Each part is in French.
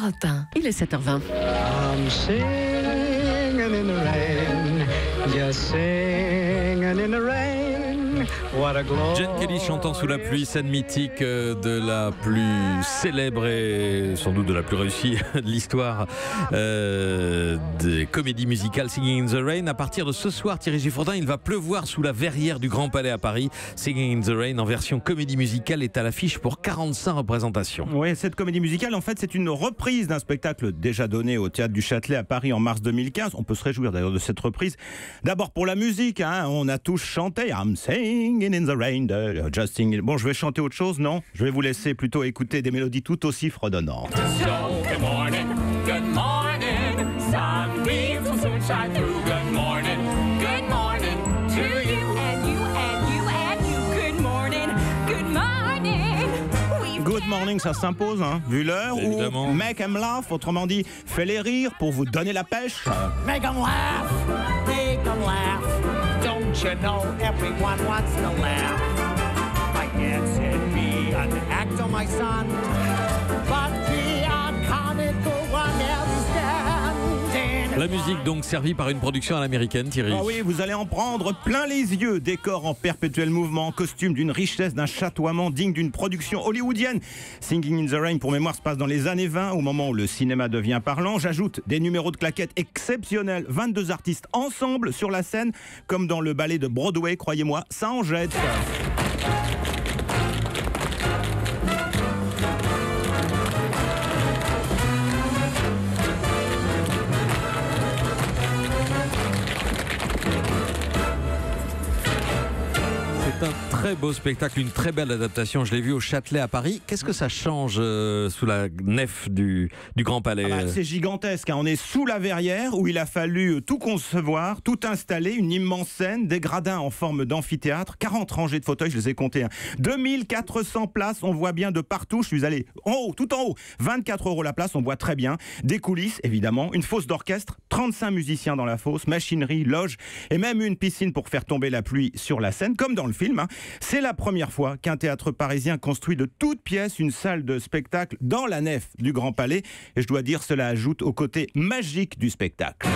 Europe 1, il est 7h20. I'm singing in the rain, just singing in the rain. What a glory. Gene Kelly chantant sous la pluie, scène mythique de la plus célèbre et sans doute de la plus réussie de l'histoire des comédies musicales, Singing in the Rain. À partir de ce soir, Thierry Giffordin, il va pleuvoir sous la verrière du Grand Palais à Paris. Singing in the Rain en version comédie musicale est à l'affiche pour 45 représentations. Oui, cette comédie musicale, en fait, c'est une reprise d'un spectacle déjà donné au Théâtre du Châtelet à Paris en mars 2015. On peut se réjouir d'ailleurs de cette reprise. D'abord pour la musique, on a tous chanté I'm singing in the rain, just singing. Bon, je vais chanter autre chose, non? Je vais vous laisser plutôt écouter des mélodies tout aussi fredonnantes. So, good morning, sunbeams will soon shine through. Good morning to you and you and you and you. Good morning. Good morning, ça s'impose, vu l'heure. Évidemment. Ou make them laugh, autrement dit, fais-les rire pour vous donner la pêche. Make 'em laugh, don't you know everyone wants to laugh? I guess it'd be an act on my son, but the comical one never standing. La musique donc servie par une production à l'américaine, Thierry. Ah oui, vous allez en prendre plein les yeux. Décor en perpétuel mouvement, costume d'une richesse, d'un chatoiement digne d'une production hollywoodienne. Singing in the Rain, pour mémoire, se passe dans les années 20, au moment où le cinéma devient parlant. J'ajoute des numéros de claquettes exceptionnels. 22 artistes ensemble sur la scène, comme dans le ballet de Broadway, croyez-moi, ça en jette. C'est un très beau spectacle, une très belle adaptation. Je l'ai vu au Châtelet à Paris. Qu'est-ce que ça change sous la nef du Grand Palais? C'est gigantesque. On est sous la verrière où il a fallu tout concevoir, tout installer, une immense scène, des gradins en forme d'amphithéâtre, 40 rangées de fauteuils, je les ai comptés. 2400 places, on voit bien de partout. Je suis allé en haut, tout en haut. 24 € la place, on voit très bien. Des coulisses, évidemment, une fosse d'orchestre, 35 musiciens dans la fosse, machinerie, loge et même une piscine pour faire tomber la pluie sur la scène, comme dans le film. C'est la première fois qu'un théâtre parisien construit de toutes pièces une salle de spectacle dans la nef du Grand Palais. Et je dois dire, cela ajoute au côté magique du spectacle.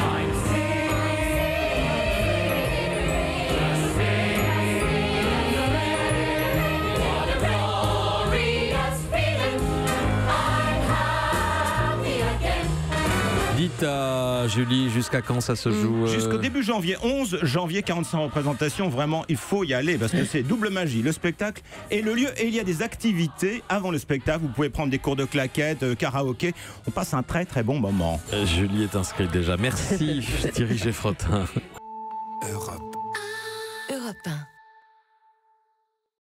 Dites à Julie, jusqu'à quand ça se joue? Jusqu'au début janvier, 11 janvier, 45 représentations. Vraiment, il faut y aller parce que c'est double magie, le spectacle et le lieu. Et il y a des activités avant le spectacle. Vous pouvez prendre des cours de claquettes, karaoké. On passe un très très bon moment. Julie est inscrite déjà. Merci Thierry Giffordin. Europe 1.